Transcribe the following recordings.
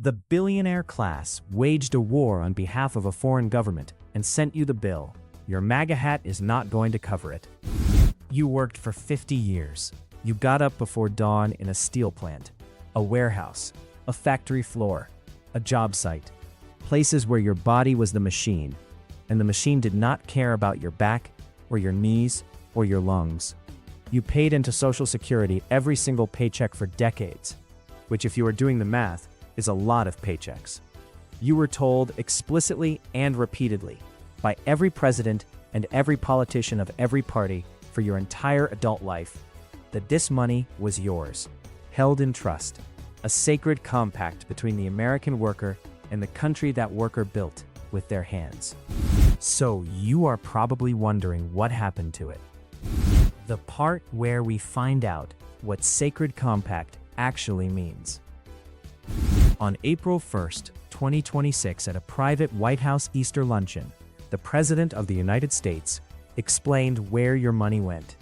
The billionaire class waged a war on behalf of a foreign government and sent you the bill. Your MAGA hat is not going to cover it. You worked for 50 years. You got up before dawn in a steel plant, a warehouse, a factory floor, a job site, places where your body was the machine, and the machine did not care about your back or your knees or your lungs. You paid into Social Security every single paycheck for decades, which, if you are doing the math, is a lot of paychecks. You were told explicitly and repeatedly by every president and every politician of every party for your entire adult life that this money was yours, held in trust, a sacred compact between the American worker and the country that worker built with their hands. So you are probably wondering what happened to it. The part where we find out what sacred compact actually means. On April 1st, 2026, at a private White House Easter luncheon, the President of the United States explained where your money went.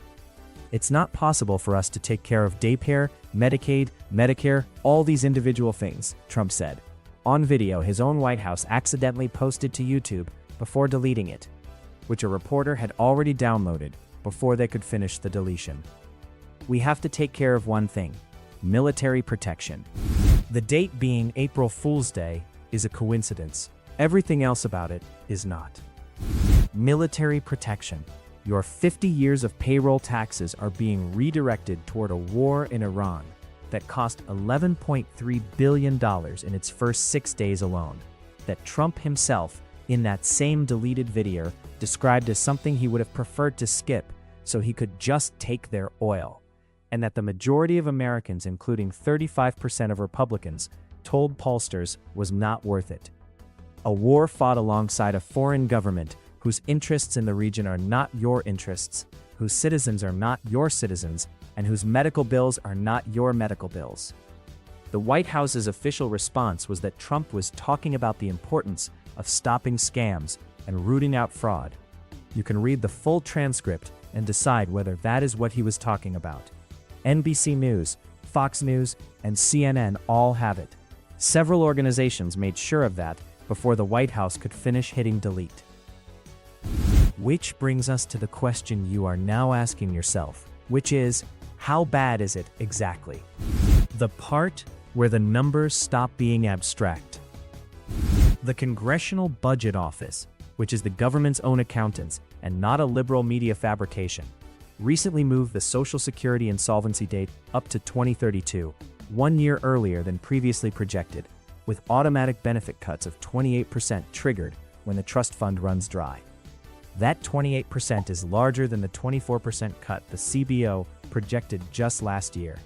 It's not possible for us to take care of daycare, Medicaid, Medicare, all these individual things, Trump said. On video, his own White House accidentally posted to YouTube before deleting it, which a reporter had already downloaded before they could finish the deletion. We have to take care of one thing: military protection. The date being April Fool's Day is a coincidence. Everything else about it is not. Military protection. Your 50 years of payroll taxes are being redirected toward a war in Iran that cost $11.3 billion in its first 6 days alone, that Trump himself, in that same deleted video, described as something he would have preferred to skip so he could just take their oil, and that the majority of Americans, including 35% of Republicans, told pollsters was not worth it. A war fought alongside a foreign government whose interests in the region are not your interests, whose citizens are not your citizens, and whose medical bills are not your medical bills. The White House's official response was that Trump was talking about the importance of stopping scams and rooting out fraud. You can read the full transcript and decide whether that is what he was talking about. NBC News, Fox News, and CNN all have it. Several organizations made sure of that before the White House could finish hitting delete. Which brings us to the question you are now asking yourself, which is, how bad is it exactly? The part where the numbers stop being abstract. The Congressional Budget Office, which is the government's own accountants and not a liberal media fabrication, recently moved the Social Security insolvency date up to 2032, 1 year earlier than previously projected, with automatic benefit cuts of 28% triggered when the trust fund runs dry. That 28% is larger than the 24% cut the CBO projected just last year.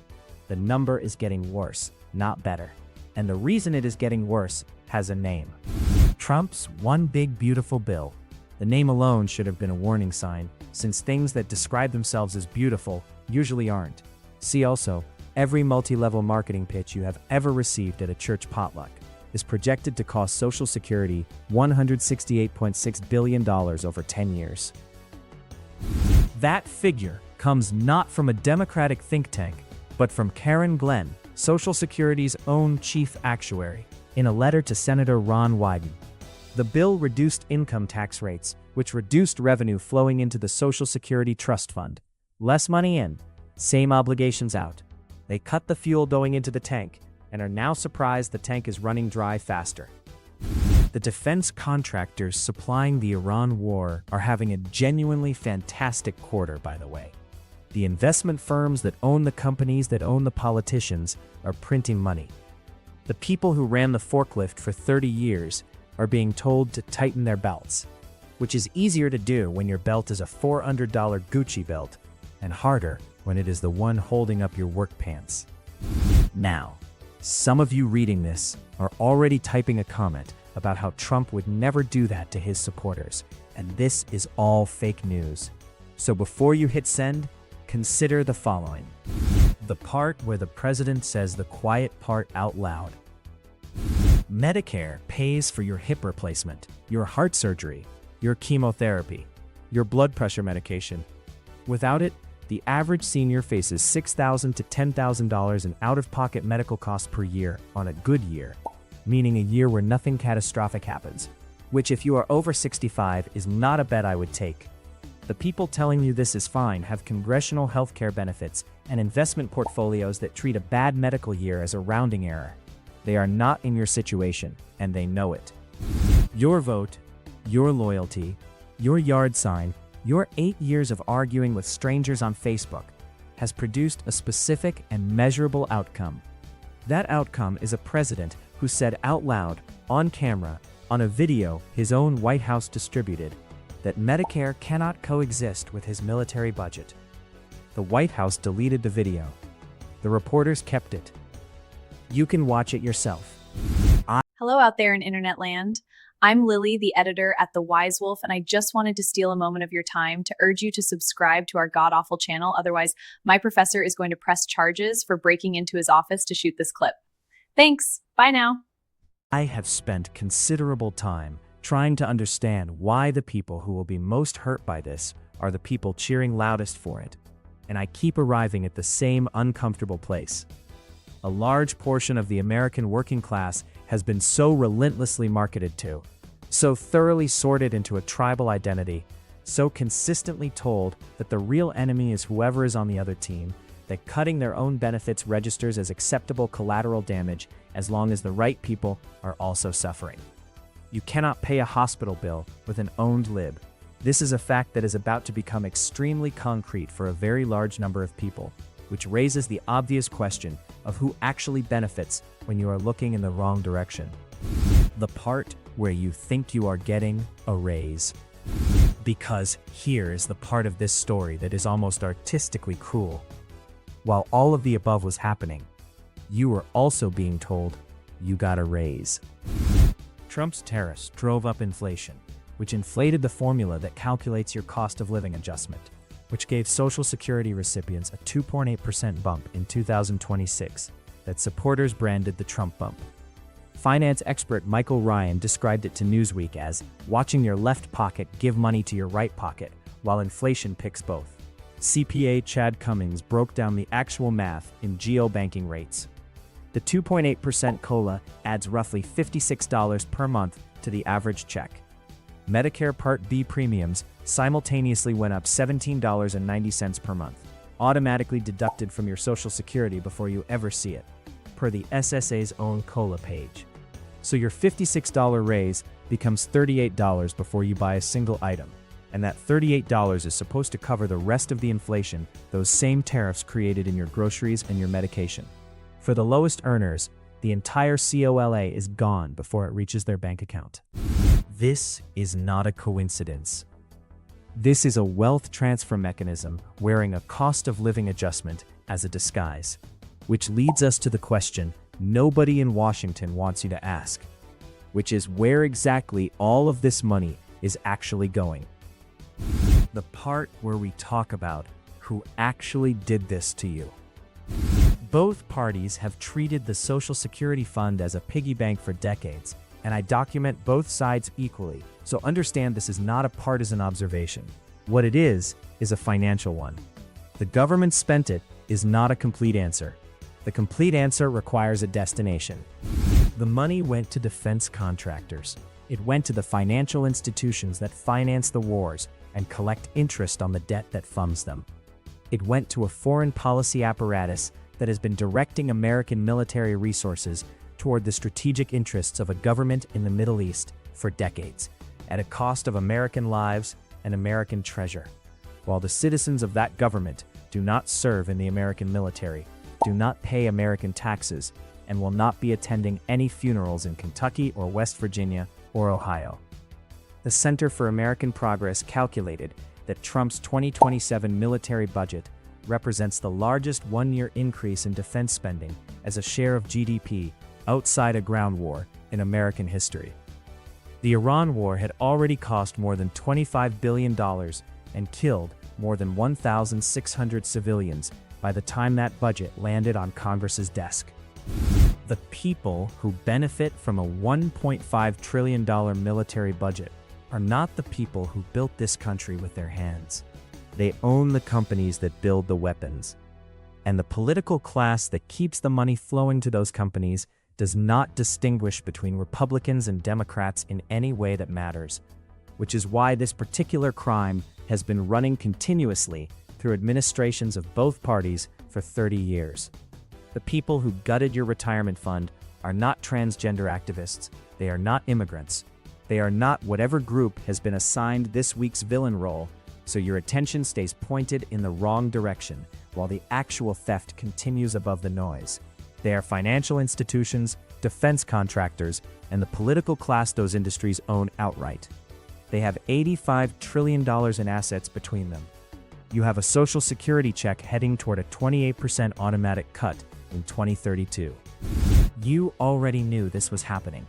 The number is getting worse, not better. And the reason it is getting worse has a name. Trump's One Big Beautiful Bill. The name alone should have been a warning sign, since things that describe themselves as beautiful usually aren't. See also, every multi-level marketing pitch you have ever received at a church potluck is projected to cost Social Security $168.6 billion over 10 years. That figure comes not from a Democratic think tank, but from Karen Glenn, Social Security's own chief actuary, in a letter to Senator Ron Wyden. The bill reduced income tax rates, which reduced revenue flowing into the Social Security Trust Fund. Less money in, same obligations out. They cut the fuel going into the tank, and are now surprised the tank is running dry faster. The defense contractors supplying the Iran war are having a genuinely fantastic quarter, by the way. The investment firms that own the companies that own the politicians are printing money. The people who ran the forklift for 30 years are being told to tighten their belts, which is easier to do when your belt is a $400 Gucci belt, and harder when it is the one holding up your work pants. Now, some of you reading this are already typing a comment about how Trump would never do that to his supporters, and this is all fake news. So before you hit send, consider the following. The part where the president says the quiet part out loud. Medicare pays for your hip replacement, your heart surgery, your chemotherapy, your blood pressure medication. Without it, the average senior faces $6,000 to $10,000 in out-of-pocket medical costs per year on a good year. meaning a year where nothing catastrophic happens, which if you are over 65 is not a bet I would take. The people telling you this is fine have congressional healthcare benefits and investment portfolios that treat a bad medical year as a rounding error. They are not in your situation, and they know it. Your vote, your loyalty, your yard sign, your 8 years of arguing with strangers on Facebook has produced a specific and measurable outcome. That outcome is a president who said out loud, on camera, on a video his own White House distributed, that Medicare cannot coexist with his military budget. The White House deleted the video. The reporters kept it. You can watch it yourself. Hello out there in internet land. I'm Lily, the editor at The Wise Wolf, and I just wanted to steal a moment of your time to urge you to subscribe to our god-awful channel. Otherwise, my professor is going to press charges for breaking into his office to shoot this clip. Thanks. Bye now. I have spent considerable time trying to understand why the people who will be most hurt by this are the people cheering loudest for it. And I keep arriving at the same uncomfortable place. A large portion of the American working class has been so relentlessly marketed to, so thoroughly sorted into a tribal identity, so consistently told that the real enemy is whoever is on the other team, that cutting their own benefits registers as acceptable collateral damage as long as the right people are also suffering. You cannot pay a hospital bill with an owned lib. This is a fact that is about to become extremely concrete for a very large number of people, which raises the obvious question of who actually benefits when you are looking in the wrong direction. The part where you think you are getting a raise. Because here is the part of this story that is almost artistically cruel. While all of the above was happening, you were also being told you got a raise. Trump's tariffs drove up inflation, which inflated the formula that calculates your cost of living adjustment, which gave Social Security recipients a 2.8% bump in 2026 that supporters branded the Trump bump. Finance expert Michael Ryan described it to Newsweek as watching your left pocket give money to your right pocket while inflation picks both. CPA Chad Cummings broke down the actual math in geobanking rates. The 2.8% COLA adds roughly $56 per month to the average check. Medicare Part B premiums simultaneously went up $17.90 per month, automatically deducted from your Social Security before you ever see it, per the SSA's own COLA page. So your $56 raise becomes $38 before you buy a single item, and that $38 is supposed to cover the rest of the inflation those same tariffs created in your groceries and your medication. For the lowest earners, the entire COLA is gone before it reaches their bank account. This is not a coincidence. This is a wealth transfer mechanism wearing a cost of living adjustment as a disguise, which leads us to the question nobody in Washington wants you to ask, which is where exactly all of this money is actually going. The part where we talk about who actually did this to you. Both parties have treated the Social Security Fund as a piggy bank for decades, and I document both sides equally, so understand this is not a partisan observation. What it is a financial one. The government spent it is not a complete answer. The complete answer requires a destination. The money went to defense contractors. It went to the financial institutions that finance the wars and collect interest on the debt that funds them. It went to a foreign policy apparatus that has been directing American military resources toward the strategic interests of a government in the Middle East for decades, at a cost of American lives and American treasure, while the citizens of that government do not serve in the American military, do not pay American taxes, and will not be attending any funerals in Kentucky or West Virginia or Ohio. The Center for American Progress calculated that Trump's 2027 military budget represents the largest one-year increase in defense spending as a share of GDP outside a ground war in American history. The Iran war had already cost more than $25 billion and killed more than 1,600 civilians by the time that budget landed on Congress's desk. The people who benefit from a $1.5 trillion military budget are not the people who built this country with their hands. They own the companies that build the weapons. And the political class that keeps the money flowing to those companies does not distinguish between Republicans and Democrats in any way that matters, which is why this particular crime has been running continuously through administrations of both parties for 30 years. The people who gutted your retirement fund are not transgender activists, they are not immigrants, they are not whatever group has been assigned this week's villain role, so your attention stays pointed in the wrong direction while the actual theft continues above the noise. They are financial institutions, defense contractors, and the political class those industries own outright. They have $85 trillion in assets between them. You have a Social Security check heading toward a 28% automatic cut in 2032. You already knew this was happening.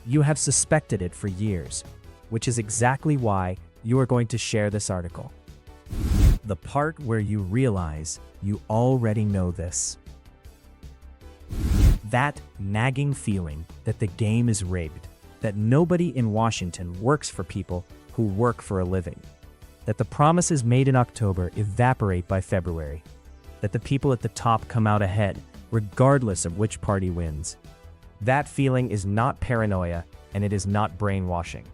You have suspected it for years, which is exactly why you are going to share this article. The part where you realize you already know this. That nagging feeling that the game is rigged, that nobody in Washington works for people who work for a living, that the promises made in October evaporate by February, that the people at the top come out ahead, regardless of which party wins. That feeling is not paranoia, and it is not brainwashing.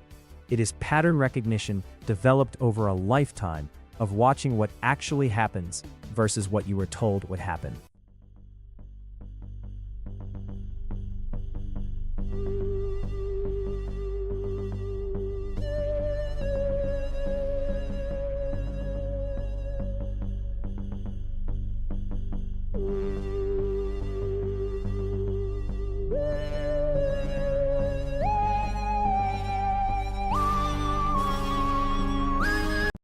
It is pattern recognition developed over a lifetime of watching what actually happens versus what you were told would happen.